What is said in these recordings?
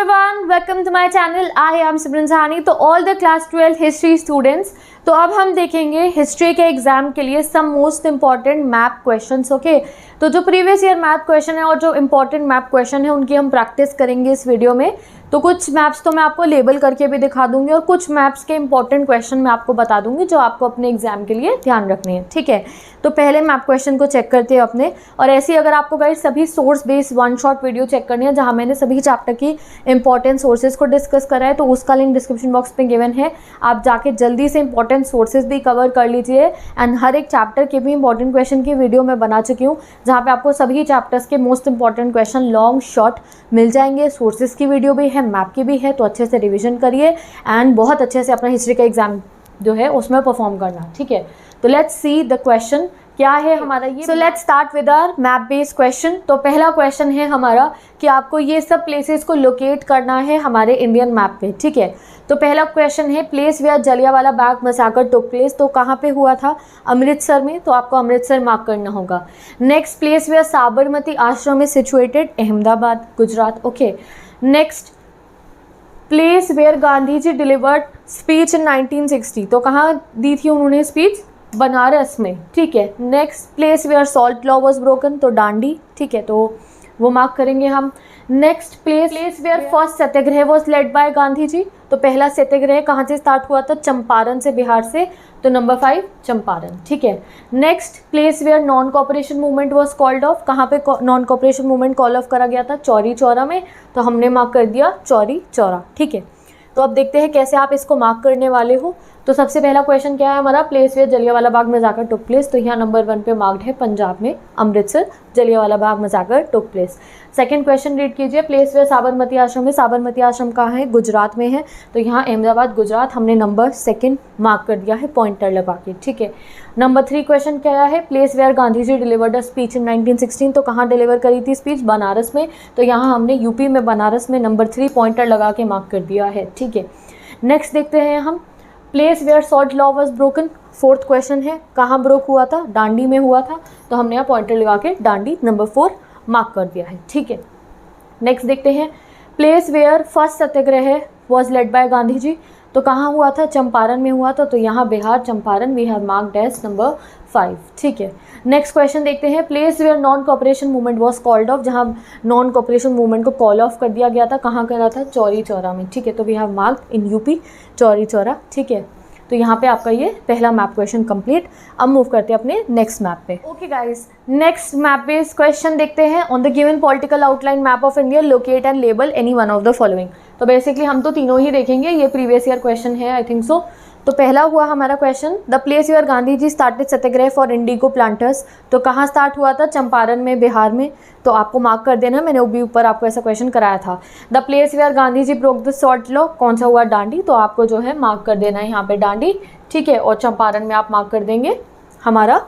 everyone, welcome to my channel. I am Simran Sahni. तो all the class 12 history students, तो अब हम देखेंगे हिस्ट्री के एग्जाम के लिए some most important map questions. Okay, तो जो प्रीवियस ईयर मैप क्वेश्चन है और जो इंपॉर्टेंट मैप क्वेश्चन है उनकी हम प्रैक्टिस करेंगे इस वीडियो में. तो कुछ मैप्स तो मैं आपको लेबल करके भी दिखा दूंगी और कुछ मैप्स के इंपॉर्टेंट क्वेश्चन मैं आपको बता दूंगी जो आपको अपने एग्जाम के लिए ध्यान रखने हैं. ठीक है, तो पहले मैप क्वेश्चन को चेक करते हैं अपने. और ऐसे ही अगर आपको गाइस सभी source based one shot video check करनी है जहाँ मैंने सभी चैप्टर की इंपॉर्टेंट सोर्सेज को डिस्कस करा है, तो उसका लिंक डिस्क्रिप्शन बॉक्स में गिवन है. आप जाके जल्दी से इंपॉर्टेंट सोर्सेज भी कवर कर लीजिए. एंड हर एक चैप्टर के भी इंपॉर्टेंट क्वेश्चन की वीडियो मैं बना चुकी हूँ जहाँ पे आपको सभी चैप्टर्स के most important question long short मिल जाएंगे. सोर्सेज की वीडियो भी है, मैप की भी है, तो अच्छे से रिविजन करिए एंड बहुत अच्छे से अपना हिस्ट्री का एग्जाम जो है उसमें परफॉर्म करना. ठीक है, तो लेट्स सी द क्वेश्चन क्या है हमारा ये. So let's start with our map based question. तो पहला क्वेश्चन है हमारा कि आपको ये सब प्लेसेस को लोकेट करना है हमारे इंडियन मैप पे. ठीक है, तो पहला क्वेश्चन है place where Jallianwala Bagh massacre took place. तो कहाँ पे हुआ था? अमृतसर में. तो आपको अमृतसर मार्क करना होगा. Next, place where Sabarmati Ashram is situated, Ahmedabad, Gujarat. Okay, next, place where Gandhi ji delivered speech in 1960. तो कहाँ दी थी उन्होंने स्पीच? बनारस में. ठीक है, next, place where salt law was broken. तो दांडी. ठीक है, तो वो मार्क करेंगे हम. Next, place where first satyagraha was led by Gandhi ji. तो पहला सत्याग्रह कहाँ से स्टार्ट हुआ था? चंपारण से, बिहार से. तो नंबर 5 चंपारण. ठीक है, next, place where non cooperation movement was called off. कहाँ पे non cooperation movement call off करा गया था? चौरी चौरा में. तो हमने मार्क कर दिया चौरी चौरा. ठीक है, तो अब देखते हैं कैसे आप इसको मार्क करने वाले हो. तो सबसे पहला क्वेश्चन क्या है हमारा? Place where Jallianwala Bagh massacre took place. तो यहाँ नंबर 1 पे मार्क्ड है पंजाब में, Amritsar, Jallianwala Bagh massacre took place. Second question read कीजिए. प्लेस वेयर साबरमती आश्रम है. साबरमती आश्रम कहाँ है? गुजरात में है. तो यहाँ अहमदाबाद, गुजरात, हमने नंबर 2 मार्क कर दिया है पॉइंटर लगा के. ठीक है, नंबर 3 क्वेश्चन क्या है? Place where Gandhi ji delivered a speech in 1916. तो कहाँ डिलीवर करी थी स्पीच? बनारस में. तो यहाँ हमने यूपी में, बनारस में नंबर 3 पॉइंटर लगा के मार्क कर दिया है. ठीक है, नेक्स्ट देखते हैं हम. Place where salt law was broken. Fourth question है कहाँ ब्रोक हुआ था? दांडी में हुआ था. तो हमने यहाँ पॉइंटर लगा के दांडी नंबर 4 मार्क कर दिया है. ठीक है, नेक्स्ट देखते हैं. Place where first satyagraha was led by Gandhi ji. तो कहाँ हुआ था? चंपारण में हुआ था. तो यहाँ Bihar, Champaran, we have marked as number 5. ठीक है, नेक्स्ट क्वेश्चन देखते हैं. Place where non cooperation movement was called off. जहाँ नॉन कॉपरेशन मूवमेंट को कॉल ऑफ कर दिया गया था, कहाँ करा था? चौरी चौरा में. ठीक है, तो we have marked in UP Chauri Chaura. ठीक है, तो यहाँ पे आपका ये पहला मैप क्वेश्चन कंप्लीट. अब मूव करते हैं अपने नेक्स्ट मैप पे. Okay guys, next map based question देखते हैं. On the given political outline map of India locate and label any one of the following. तो बेसिकली हम तो तीनों ही देखेंगे, ये प्रीवियस ईयर क्वेश्चन है आई थिंक सो. तो पहला हुआ हमारा question, the place where Gandhi ji started satyagraha for indigo planters. तो कहाँ स्टार्ट हुआ था? चंपारण में, बिहार में. तो आपको मार्क कर देना, मैंने भी ऊपर आपको ऐसा क्वेश्चन कराया था. The place where Gandhi ji broke the salt law. कौन सा हुआ? दांडी. तो आपको जो है मार्क कर देना है यहाँ पे दांडी. ठीक है, और चंपारण में आप मार्क कर देंगे हमारा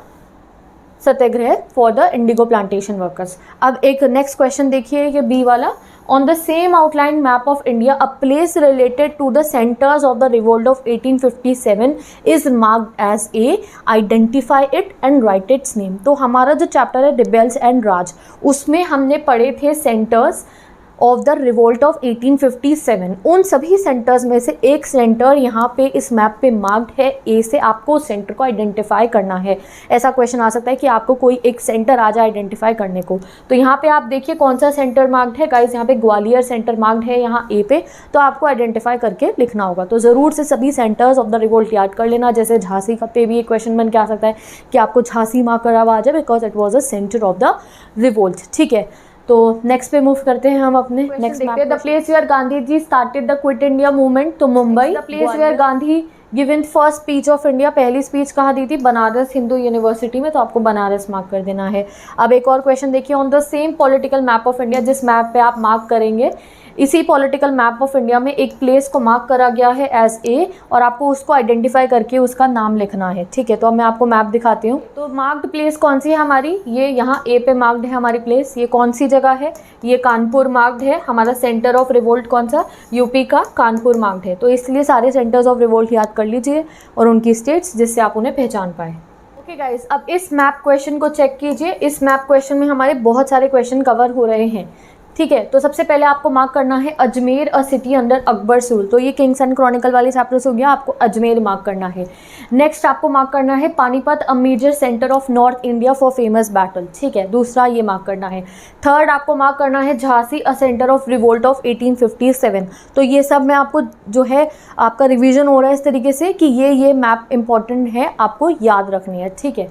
satyagraha for the indigo plantation workers. अब एक नेक्स्ट क्वेश्चन देखिए ये बी वाला. On the same outline map of India, a place related to the centers of the revolt of 1857 is marked as A. Identify it and write its name. तो हमारा जो chapter है rebels and राज, उसमें हमने पढ़े थे centres of the revolt of 1857. उन सभी सेंटर्स में से एक सेंटर यहाँ पे इस मैप पे मार्क्ड है ए से. आपको उस सेंटर को आइडेंटिफाई करना है. ऐसा क्वेश्चन आ सकता है कि आपको कोई एक सेंटर आ जाए आइडेंटिफाई करने को. तो यहाँ पे आप देखिए कौन सा सेंटर मार्क्ड है गाइस. यहाँ पे ग्वालियर सेंटर मार्क्ड है यहाँ ए पे. तो आपको आइडेंटिफाई करके लिखना होगा. तो ज़रूर से सभी सेंटर्स ऑफ द रिवोल्ट याद कर लेना. जैसे झांसी का पे भी एक क्वेश्चन बन के आ सकता है कि आपको झांसी मार्क करा हुआ आ जाए because it was a centre of the revolt. ठीक है, तो नेक्स्ट पे मूव करते हैं हम अपने नेक्स्ट देखते हैं. The place where Gandhi ji started the quit India movement. तो Mumbai. The place where Gandhi given first speech of India. पहली स्पीच कहाँ दी थी? बनारस हिंदू यूनिवर्सिटी में. तो आपको बनारस मार्क कर देना है. अब एक और क्वेश्चन देखिए. On the same political map of India, जिस मैप पे आप मार्क करेंगे, इसी पॉलिटिकल मैप ऑफ इंडिया में एक प्लेस को मार्क करा गया है एज ए और आपको उसको आइडेंटिफाई करके उसका नाम लिखना है. ठीक है, तो अब मैं आपको मैप दिखाती हूँ. तो मार्क्ड प्लेस कौन सी है हमारी? ये यहाँ ए पे मार्क्ड है हमारी प्लेस. ये कौन सी जगह है? ये कानपुर मार्क्ड है. हमारा सेंटर ऑफ रिवोल्ट कौन सा? यूपी का कानपुर मार्क्ड है. तो इसलिए सारे सेंटर्स ऑफ रिवोल्ट याद कर लीजिए और उनकी स्टेट्स, जिससे आप उन्हें पहचान पाए. ओके गाइस, अब इस मैप क्वेश्चन को चेक कीजिए. इस मैप क्वेश्चन में हमारे बहुत सारे क्वेश्चन कवर हो रहे हैं. ठीक है। तो सबसे पहले आपको मार्क करना है अजमेर अ सिटी अंडर अकबर्स रूल, तो ये किंग्स एंड क्रॉनिकल वाले चैप्टर्स हो गया, आपको अजमेर मार्क करना है। नेक्स्ट आपको मार्क करना है Panipat a major centre of north India for famous battle, ठीक है, दूसरा ये मार्क करना है। थर्ड आपको मार्क करना है झांसी अ सेंटर ऑफ रिवोल्ट ऑफ 1857। तो ये सब में आपको जो है आपका रिविजन हो रहा है इस तरीके से कि ये मैप इंपॉर्टेंट है, आपको याद रखनी है, ठीक है।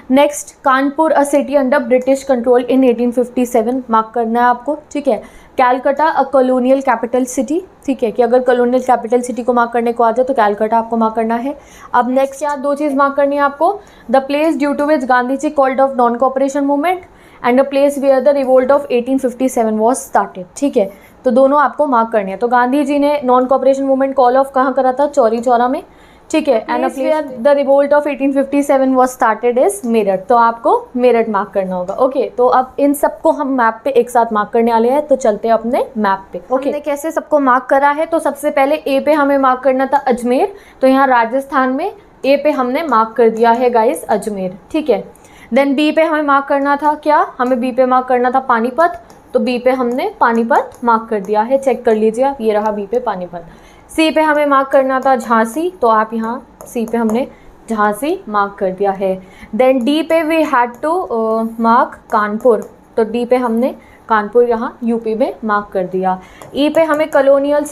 नेक्स्ट कानपुर अ सिटी अंडर ब्रिटिश कंट्रोल इन 1857 मार्क करना है आपको, ठीक है। कैलकाटा अ कॉलोनियल कैपिटल सिटी, ठीक है, कि अगर कॉलोनियल कैपिटल सिटी को मार्क करने को आ जाए तो कैलकाटा आपको मार्क करना है। अब नेक्स्ट यार दो चीज़ मार्क करनी है आपको, the place due to which Gandhi ji called off non cooperation movement and the place where the revolt of 1857 was started, ठीक है। तो दोनों आपको मार्क करनी है। तो गांधी जी ने non cooperation movement call of कहाँ करा था, चौरी चौरा में, ठीक है। And the revolt of 1857 was started is Meerut, तो आपको मेरठ मार्क करना होगा, ओके। तो अब इन सबको हम मैप पे एक साथ मार्क करने वाले हैं, तो चलते हैं अपने मैप पे, ओके। हमने कैसे सबको मार्क करा है, तो सबसे पहले ए पे हमें मार्क करना था अजमेर, तो यहाँ राजस्थान में ए पे हमने मार्क कर दिया है गाइस अजमेर, ठीक है। देन बी पे हमें मार्क करना था क्या, हमें बी पे मार्क करना था पानीपत, तो बी पे हमने पानीपत मार्क कर दिया है, चेक कर लीजिए आप, ये रहा बी पे पानीपत। सी पे हमें मार्क करना था झांसी, तो आप यहाँ सी पे हमने झांसी मार्क कर दिया है। देन डी पे we had to mark Kanpur, तो डी पे हमने कानपुर यहाँ यूपी में मार्क कर दिया। ई पे हमें कॉलोनियल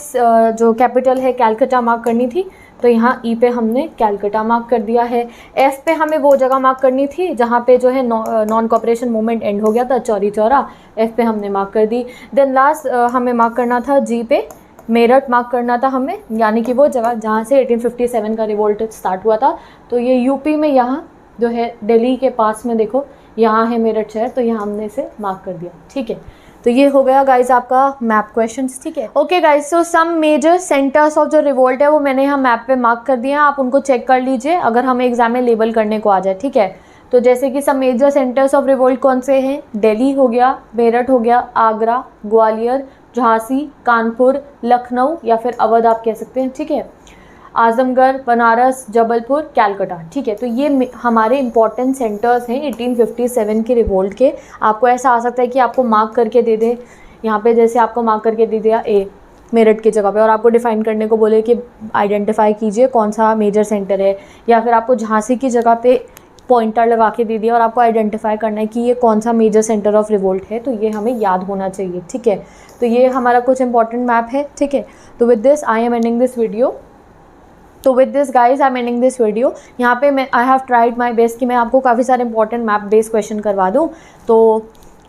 जो कैपिटल है कैलकाटा मार्क करनी थी, तो यहाँ ई पे हमने कैलकाटा मार्क कर दिया है। एफ पे हमें वो जगह मार्क करनी थी जहाँ पे जो है नॉन कोऑपरेशन मूवमेंट एंड हो गया था, चौरी चौरा, एफ पे हमने मार्क कर दी। देन लास्ट हमें मार्क करना था जी पे, मेरठ मार्क करना था हमें, यानी कि वो जगह जहाँ से 1857 का रिवोल्ट स्टार्ट हुआ था, तो ये यूपी में यहाँ जो है दिल्ली के पास में देखो यहाँ है मेरठ शहर, तो यहाँ हमने इसे मार्क कर दिया, ठीक है। तो ये हो गया गाइज आपका मैप क्वेश्चंस, ठीक है। Okay guys, so some major centres of जो रिवोल्ट है वो मैंने यहाँ मैप पे मार्क कर दिए हैं, आप उनको चेक कर लीजिए अगर हमें एग्जाम में लेबल करने को आ जाए, ठीक है। तो जैसे कि सब मेजर सेंटर्स ऑफ रिवोल्ट कौन से हैं, दिल्ली हो गया, मेरठ हो गया, आगरा, ग्वालियर, झांसी, कानपुर, लखनऊ या फिर अवध आप कह सकते हैं, ठीक है, आजमगढ़, बनारस, जबलपुर, कैलकाटा, ठीक है। तो ये हमारे इंपॉर्टेंट सेंटर्स हैं 1857 के रिवोल्ट के। आपको ऐसा आ सकता है कि आपको मार्क करके दे दे, यहाँ पे जैसे आपको मार्क करके दे दिया ए मेरठ की जगह पे, और आपको डिफाइन करने को बोले कि आइडेंटिफाई कीजिए कौन सा मेजर सेंटर है, या फिर आपको झांसी की जगह पे पॉइंटर लगा के दे दिया और आपको आइडेंटिफाई करना है कि ये कौन सा मेजर सेंटर ऑफ रिवोल्ट है, तो ये हमें याद होना चाहिए, ठीक है। तो ये हमारा कुछ इंपॉर्टेंट मैप है, ठीक है। तो with this I am ending this video, तो with this guys I am ending this video. यहाँ पे मैं I have tried my best कि मैं आपको काफ़ी सारे इंपॉर्टेंट मैप बेस्ड क्वेश्चन करवा दूँ। तो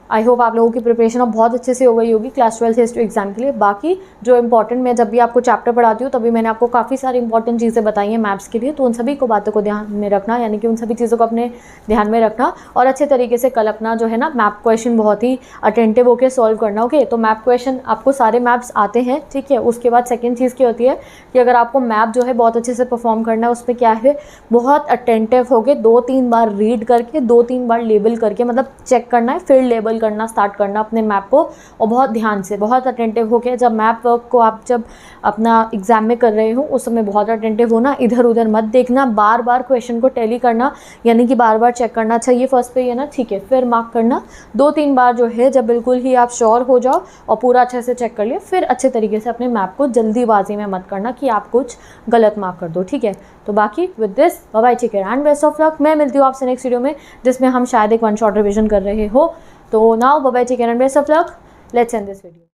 आई होप आप लोगों की प्रिपरेशन अब बहुत अच्छे से हो गई होगी क्लास 12 हिस्ट्री एग्जाम के लिए। बाकी जो इंपॉर्टेंट, मैं जब भी आपको चैप्टर पढ़ाती हूँ तभी मैंने आपको काफ़ी सारी इंपॉर्टेंट चीज़ें बताई हैं मैप्स के लिए, तो उन सभी को बातों को ध्यान में रखना, यानी कि उन सभी चीज़ों को अपने ध्यान में रखना और अच्छे तरीके से कल अपना जो है ना मैप क्वेश्चन बहुत ही अटेंटिव होकर सॉल्व करना, ओके। तो मैप क्वेश्चन आपको सारे मैप्स आते हैं, ठीक है। उसके बाद सेकेंड चीज़ क्या होती है कि अगर आपको मैप जो है बहुत अच्छे से परफॉर्म करना है, उस पर क्या है बहुत अटेंटिव होकर 2-3 बार रीड करके 2-3 बार लेबल करके, मतलब चेक करना है, फिर लेबल करना स्टार्ट करना अपने मैप को, और बहुत ध्यान से बहुत अटेंटिव होकर जब मैप वर्क को आप जब अपना एग्जाम में कर रहे हो उस समय बहुत अटेंटिव होना, इधर उधर मत देखना, बार बार क्वेश्चन को टैली करना, यानी कि बार बार चेक करना, अच्छा ये फर्स्ट पे है ना, ठीक है, फिर मार्क करना 2-3 बार जो है, जब बिल्कुल ही आप श्योर हो जाओ और पूरा अच्छे से चेक कर लिया, फिर अच्छे तरीके से अपने मैप को जल्दीबाजी में मत करना कि आप कुछ गलत मार्क कर दो, ठीक है। तो बाकी with this bye bye, take care and best of luck. मैं मिलती हूँ आपसे नेक्स्ट वीडियो में जिसमें हम शायद एक 1 शॉट रिविजन कर रहे हो। तो now bye bye, take care and best of luck, let's end this video.